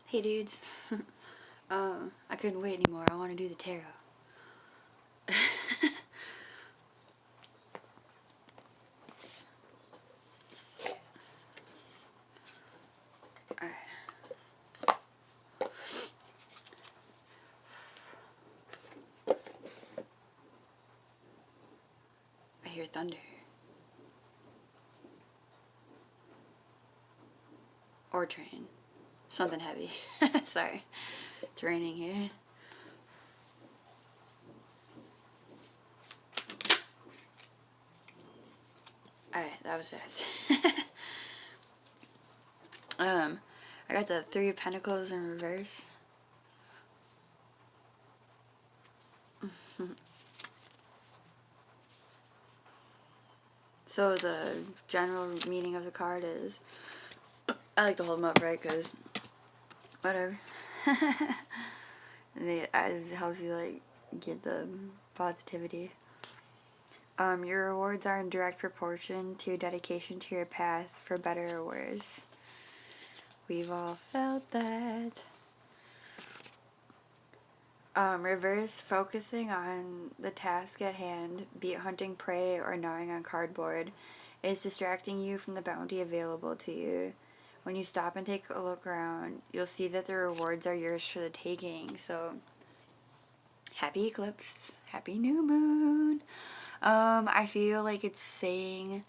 Hey dudes. I couldn't wait anymore. I want to do the tarot. Alright. I hear thunder. Or train. Something heavy. Sorry. It's raining here. Alright, that was fast. I got the Three of Pentacles in reverse. So the general meaning of the card is, I like to hold them up, right, because whatever. It helps you like get the positivity. Your rewards are in direct proportion to your dedication to your path, for better or worse. We've all felt that. Reverse, focusing on the task at hand, be it hunting prey or gnawing on cardboard, is distracting you from the bounty available to you. When you stop and take a look around, you'll see that the rewards are yours for the taking. So, happy eclipse, happy new moon. I feel like it's saying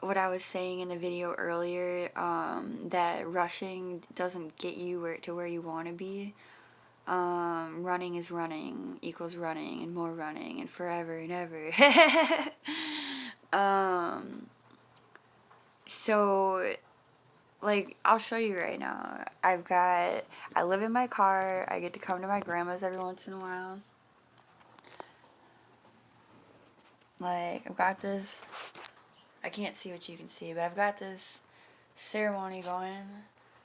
what I was saying in the video earlier, that rushing doesn't get you to where you want to be. Running is running equals running and more running and forever and ever. So, like, I'll show you right now. I live in my car. I get to come to my grandma's every once in a while. Like, I've got this, I can't see what you can see, but I've got this ceremony going.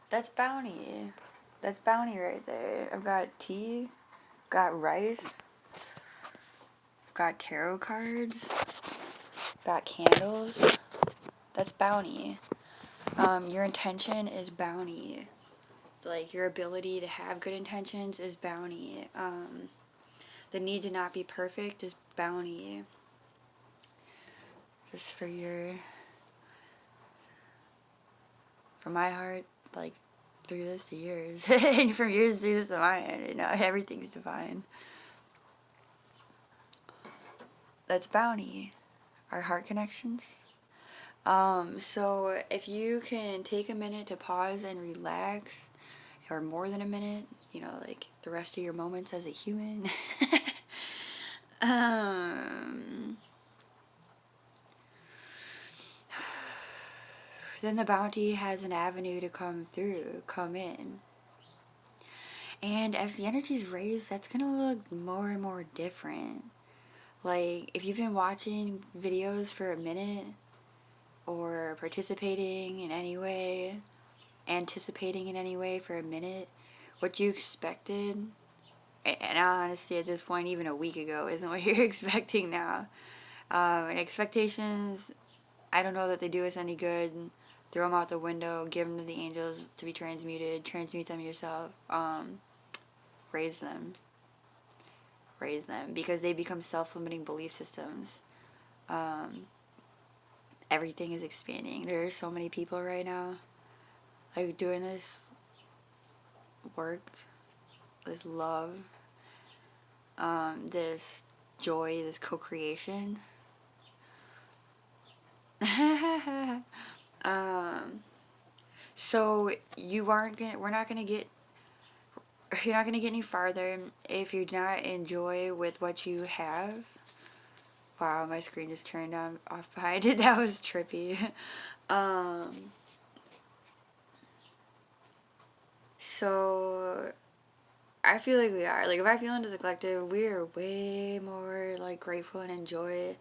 That's bounty. That's bounty right there. I've got tea, got rice, got tarot cards, got candles. That's bounty. Your intention is bounty. Like, your ability to have good intentions is bounty. The need to not be perfect is bounty. Just for my heart, like, through this to yours. And from yours through this to mine. You know, everything's divine. That's bounty. Our heart connections. So if you can take a minute to pause and relax, or more than a minute, you know, like the rest of your moments as a human. Then the bounty has an avenue to come in. And as the energy's raised, that's going to look more and more different. Like, if you've been watching videos for a minute, or participating in any way, anticipating in any way for a minute, what you expected, and honestly at this point, even a week ago, isn't what you're expecting now. And expectations, I don't know that they do us any good. Throw them out the window, give them to the angels to be transmuted, transmute them yourself, raise them, because they become self-limiting belief systems. Everything is expanding. There are so many people right now, like, doing this work, this love, this joy, this co-creation. So you're not gonna get any farther if you're not in joy with what you have. Wow, my screen just turned off behind it. That was trippy. So I feel like we are. Like, if I feel into the collective, we are way more, like, grateful and enjoy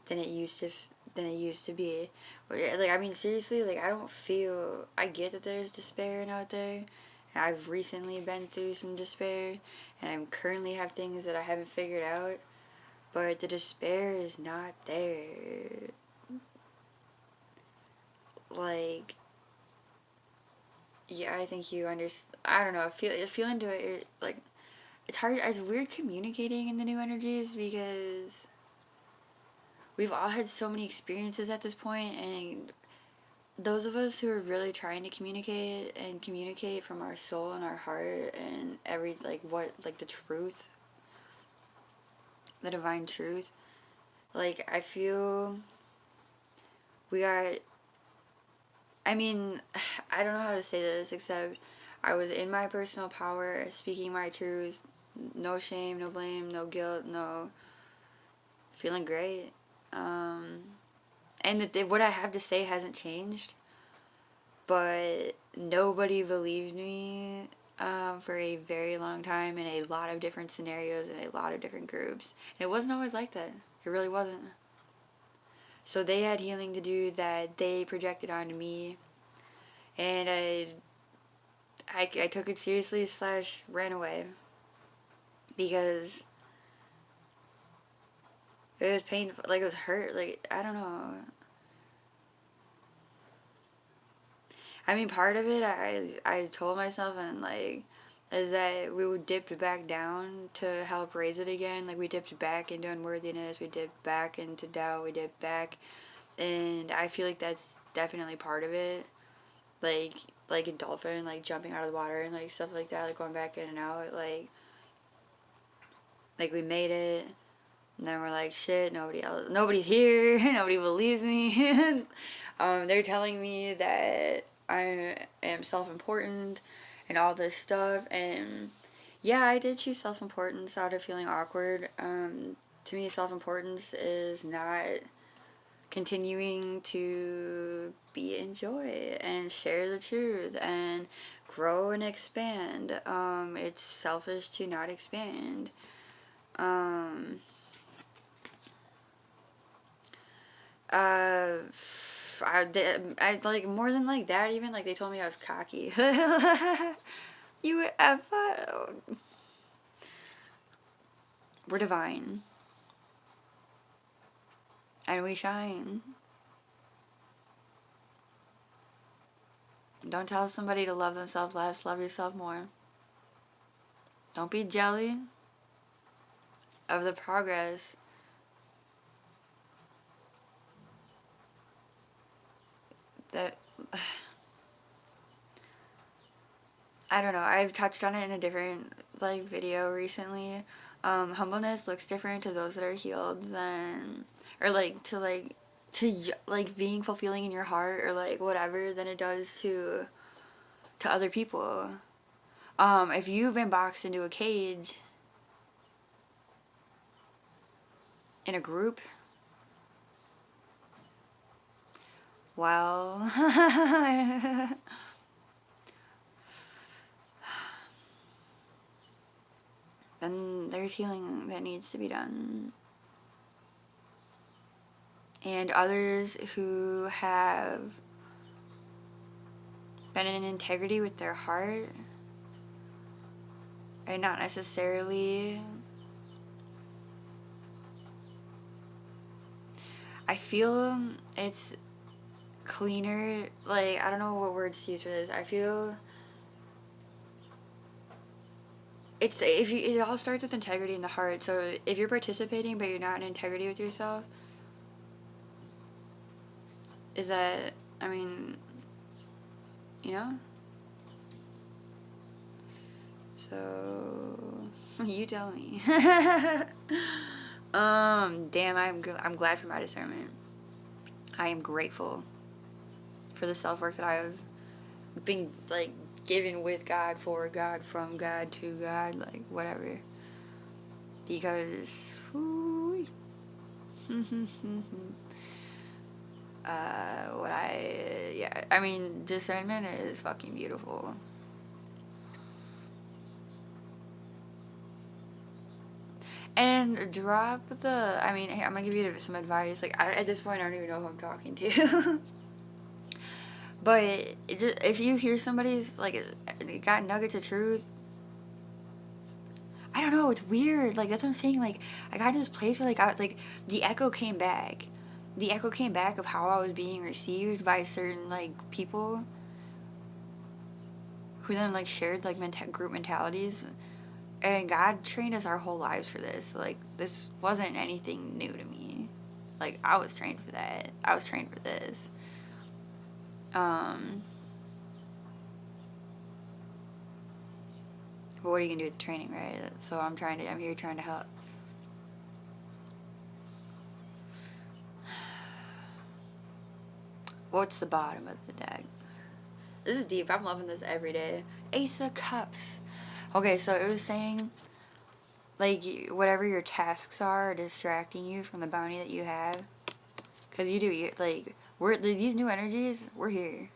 than it used to be. Like, I mean, seriously, like, I get that there's despair out there. And I've recently been through some despair, and I currently have things that I haven't figured out, but the despair is not there. Like, yeah, I think you understand. I don't know. Feel into it. Like, it's hard. It's weird communicating in the new energies because we've all had so many experiences at this point, and those of us who are really trying to communicate and communicate from our soul and our heart and every like the truth, the divine truth. Like, I feel we got. I mean, I don't know how to say this except I was in my personal power, speaking my truth, no shame, no blame, no guilt, no feeling great. And what I have to say hasn't changed, but nobody believed me for a very long time in a lot of different scenarios and a lot of different groups. And it wasn't always like that. It really wasn't. So they had healing to do that they projected onto me, and I took it seriously / ran away because it was painful. Like, it was hurt. Like, I don't know. I mean, part of it, I told myself, and like, is that we would dip back down to help raise it again. Like, we dipped back into unworthiness, we dipped back into doubt, we dipped back, and I feel like that's definitely part of it. Like a dolphin, like jumping out of the water and like stuff like that, like going back in and out, like we made it, and then we're like, shit, nobody's here, nobody believes me. They're telling me that I am self-important and all this stuff, and yeah, I did choose self-importance out of feeling awkward. To me, self-importance is not continuing to be in joy and share the truth and grow and expand. It's selfish to not expand. Um, I like more than like that. Even like they told me I was cocky. You we're divine, and we shine. Don't tell somebody to love themselves less. Love yourself more. Don't be jelly of the progress that I don't know. I've touched on it in a different like video recently. Humbleness looks different to those that are healed than, or like being fulfilling in your heart or like whatever than it does to other people. If you've been boxed into a cage in a group, well, then there's healing that needs to be done. And others who have been in integrity with their heart and not necessarily, I feel it's cleaner, like, I don't know what words to use for this. I feel it all starts with integrity in the heart. So if you're participating but you're not in integrity with yourself, is that, I mean, you know? So you tell me. Damn, I'm glad for my discernment. I am grateful for the self-work that I have been like given with God, for God, from God, to God, like whatever. Because I mean, discernment is fucking beautiful. And drop the, I mean, hey, I'm gonna give you some advice. Like, at this point, I don't even know who I'm talking to. But if you hear somebody's, like, got nuggets of truth, I don't know, it's weird. Like, that's what I'm saying. Like, I got to this place where, like, the echo came back. The echo came back of how I was being received by certain, like, people. who then like shared like group mentalities. And God trained us our whole lives for this. Like, this wasn't anything new to me. Like, I was trained for that. I was trained for this. But what are you gonna do with the training, right? So I'm here trying to help. What's the bottom of the deck? This is deep. I'm loving this every day. Ace of Cups. Okay, so it was saying, like, whatever your tasks are distracting you from the bounty that you have. Because these new energies, we're here.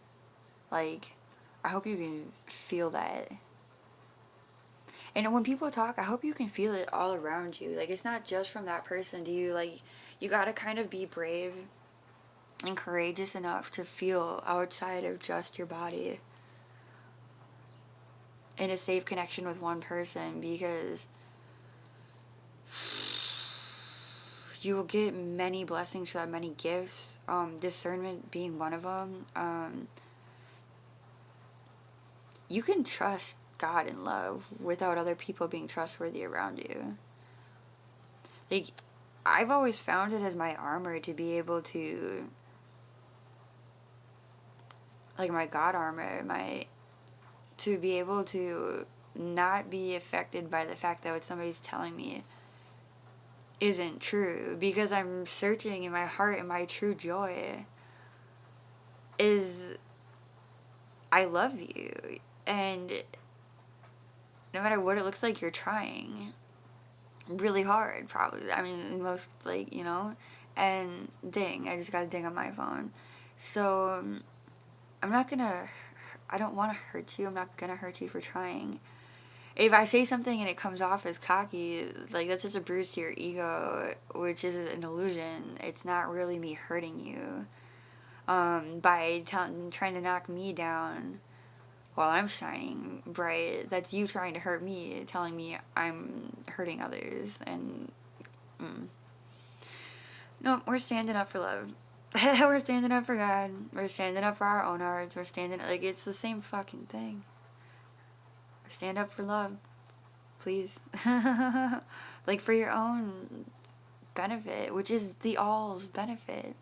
Like, I hope you can feel that. And when people talk, I hope you can feel it all around you. Like, it's not just from that person. You gotta kind of be brave and courageous enough to feel outside of just your body in a safe connection with one person, because you will get many blessings for that, many gifts, discernment being one of them. You can trust God and love without other people being trustworthy around you. Like, I've always found it as my armor to be able to, like my God armor, to be able to not be affected by the fact that what somebody's telling me isn't true, because I'm searching in my heart, and my true joy is I love you, and no matter what it looks like, you're trying really hard, probably. I mean, most, like, and ding, I just got a ding on my phone. So I don't want to hurt you. I'm not gonna hurt you for trying. If I say something and it comes off as cocky, like, that's just a bruise to your ego, which is an illusion. It's not really me hurting you. By trying to knock me down while I'm shining bright, that's you trying to hurt me, telling me I'm hurting others. And no, we're standing up for love. We're standing up for God. We're standing up for our own hearts. We're standing, like, it's the same fucking thing. Stand up for love, please. Like, for your own benefit, which is the all's benefit.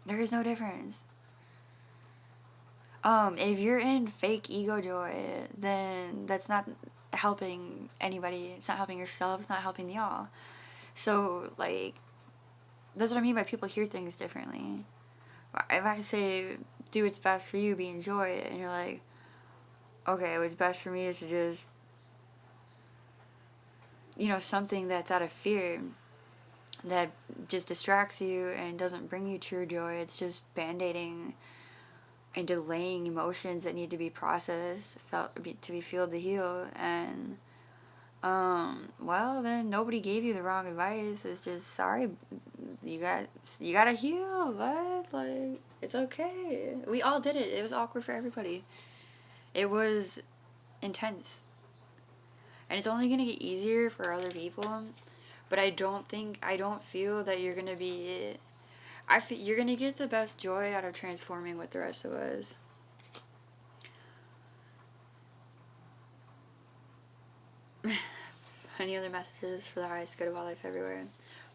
There is no difference. If you're in fake ego joy, then that's not helping anybody. It's not helping yourself. It's not helping the all. So, like, that's what I mean by people hear things differently. If I say, do what's best for you, be in joy, and you're like, okay, what's best for me is to just, something that's out of fear, that just distracts you and doesn't bring you true joy. It's just band-aiding and delaying emotions that need to be processed, to be filled to heal. And well, then nobody gave you the wrong advice. It's just, sorry, you gotta heal, but, like, it's okay. We all did it. It was awkward for everybody. It was intense, and it's only gonna get easier for other people. But I don't feel that you're gonna be. You're gonna get the best joy out of transforming with the rest of us. Any other messages for the highest good of all life everywhere?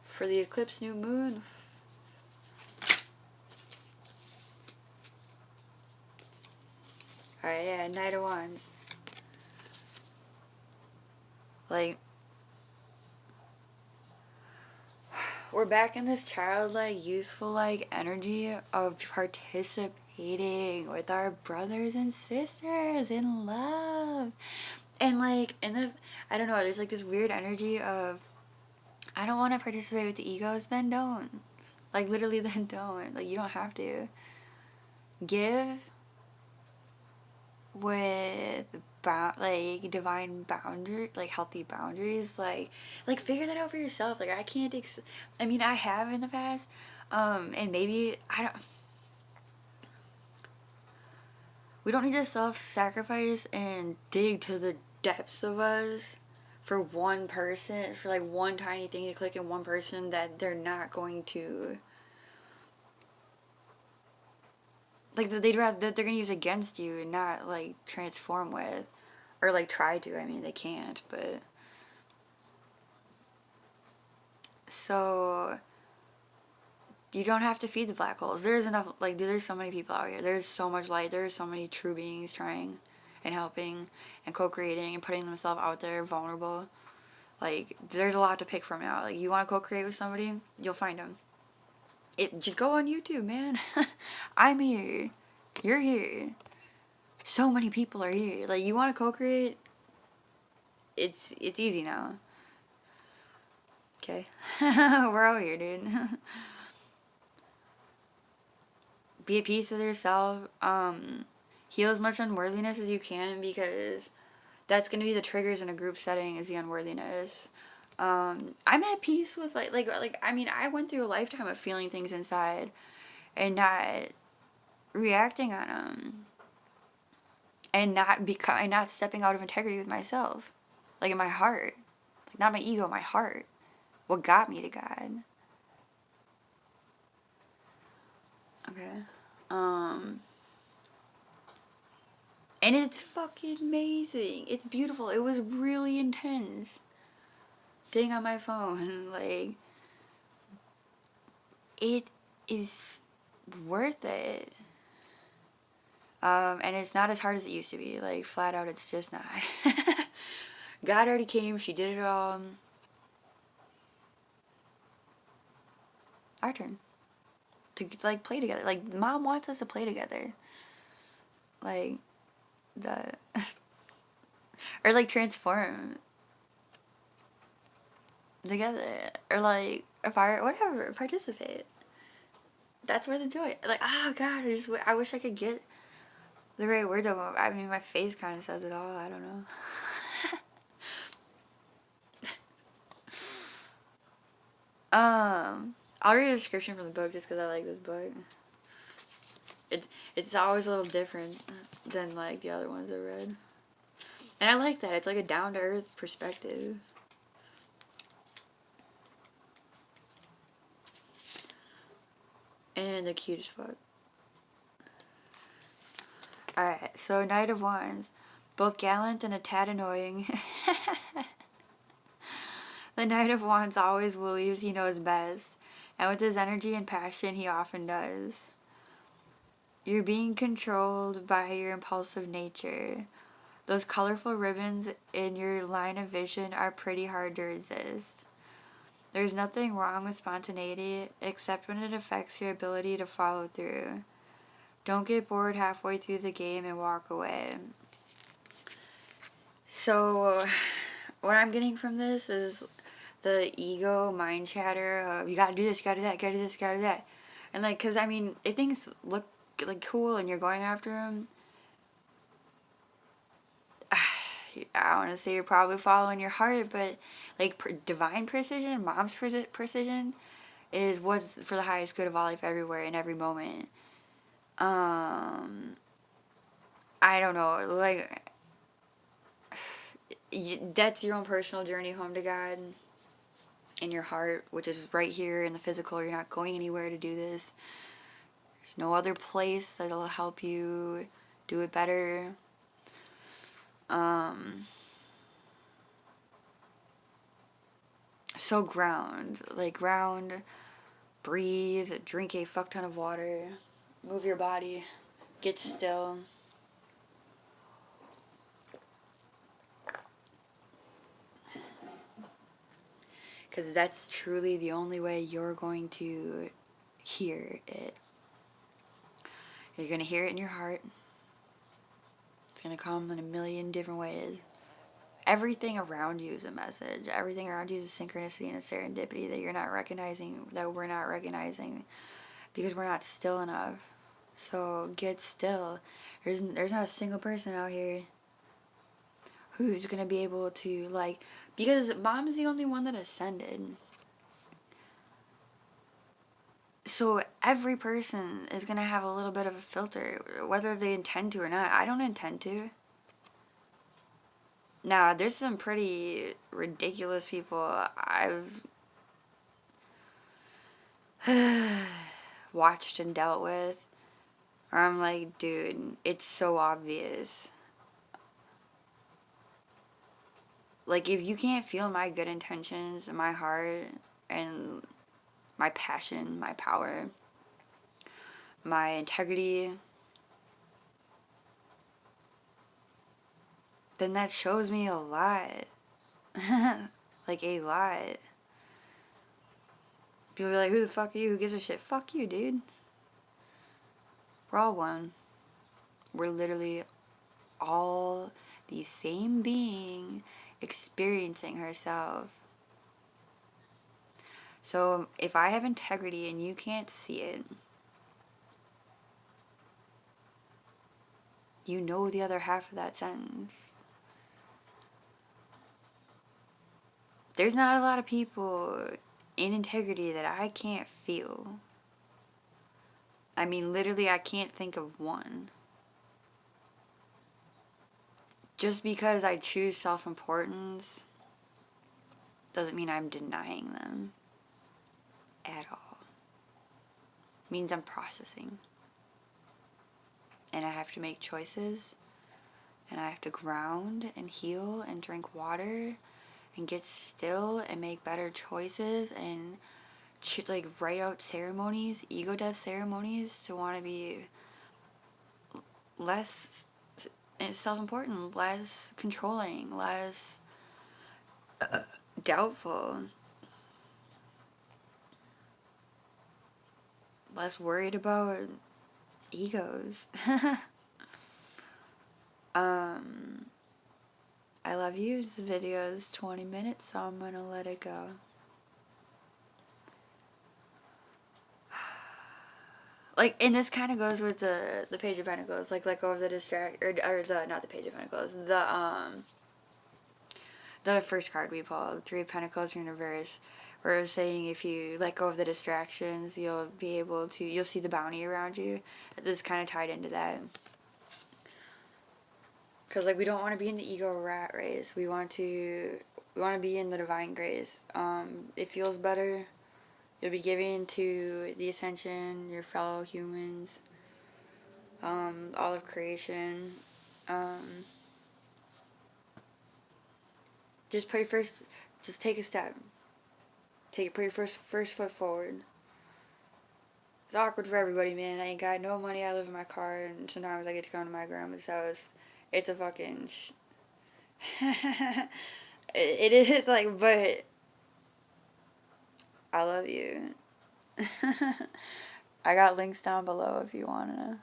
For the eclipse, new moon. Alright, yeah, Knight of Wands. Like, we're back in this childlike, youthful-like energy of participating with our brothers and sisters in love. And, like, I don't know, there's, like, this weird energy of, I don't want to participate with the egos, then don't. Like, literally, then don't. Like, you don't have to. Give with divine boundary, like, healthy boundaries. Like, figure that out for yourself. Like, I can't I mean, I have in the past, and maybe we don't need to self-sacrifice and dig to the depths of us for one person, for, like, one tiny thing to click in one person that they're not going to like they'd rather that they're gonna use against you and not like transform with, or like try to. I mean, they can't, but so you don't have to feed the black holes. There's enough, like, dude, there's so many people out here. There's so much light. There's so many true beings trying and helping and co-creating and putting themselves out there vulnerable. Like, there's a lot to pick from now. Like, you want to co-create with somebody, you'll find them. Just go on YouTube, man. I'm here. You're here. So many people are here. Like, you want to co-create? It's easy now. Okay? We're out here, dude. Be at peace with yourself. Heal as much unworthiness as you can, because that's going to be the triggers in a group setting, is the unworthiness. I'm at peace with like I mean, I went through a lifetime of feeling things inside and not reacting on them, and not stepping out of integrity with myself, like in my heart, like not my ego, my heart, what got me to God. Okay. And it's fucking amazing. It's beautiful. It was really intense. Ding on my phone, like, it is worth it. And it's not as hard as it used to be. Like, flat out, it's just not. God already came. She did it all. Our turn to like play together. Like, Mom wants us to play together. Like the or like transform together, or like whatever, participate. That's where the joy. Like, oh God, I wish I could get the right words of it. I mean, my face kind of says it all. I don't know. I'll read a description from the book just because I like this book. It's always a little different than like the other ones I read, and I like that. It's like a down to earth perspective. And they're cute as fuck. Alright, so Knight of Wands. Both gallant and a tad annoying. The Knight of Wands always believes he knows best, and with his energy and passion, he often does. You're being controlled by your impulsive nature. Those colorful ribbons in your line of vision are pretty hard to resist. There's nothing wrong with spontaneity, except when it affects your ability to follow through. Don't get bored halfway through the game and walk away. So, what I'm getting from this is the ego mind chatter of, you gotta do this, you gotta do that, you gotta do this, you gotta do that. And like, cause I mean, if things look like cool and you're going after them, I want to say you're probably following your heart, but like divine precision, mom's precision, is what's for the highest good of all life everywhere in every moment. I don't know, like, that's your own personal journey home to God in your heart, which is right here in the physical. You're not going anywhere to do this. There's no other place that'll help you do it better. So ground, breathe, drink a fuck ton of water, move your body, get still. Because that's truly the only way you're going to hear it. You're going to hear it in your heart. It's going to come in a million different ways. Everything around you is a message. Everything around you is a synchronicity and a serendipity that you're not recognizing, that we're not recognizing, because we're not still enough. So get still. There's not a single person out here who's going to be able to, like, because mom's the only one that ascended. So every person is going to have a little bit of a filter, whether they intend to or not. I don't intend to. Now, there's some pretty ridiculous people I've watched and dealt with, Or I'm like, dude, it's so obvious. Like, if you can't feel my good intentions, my heart, and my passion, my power, my integrity, then that shows me a lot. Like, a lot. People be like, who the fuck are you? Who gives a shit? Fuck you, dude. We're all one. We're literally all the same being experiencing herself. So if I have integrity and you can't see it, you know the other half of that sentence. There's not a lot of people in integrity that I can't feel. I mean, literally, I can't think of one. Just because I choose self-importance doesn't mean I'm denying them at all. It means I'm processing. And I have to make choices. And I have to ground and heal and drink water and get still and make better choices and like write out ceremonies, ego death ceremonies, to want to be less self-important, less controlling, less doubtful, less worried about egos. I love you. This video is 20 minutes, so I'm gonna let it go. Like, and this kind of goes with the Page of Pentacles, like let go of the or the, not the Page of Pentacles, the first card we pulled, Three of Pentacles in reverse, where it was saying if you let go of the distractions, you'll be able to, you'll see the bounty around you. This kind of tied into that. Because, like, we don't want to be in the ego rat race. We want to be in the divine grace. It feels better. You'll be giving to the Ascension, your fellow humans, all of creation. Just put your first, just take a step. Put your first foot forward. It's awkward for everybody, man. I ain't got no money. I live in my car, and sometimes I get to come to my grandma's house. It's a fucking it is, like, but I love you. I got links down below if you wanna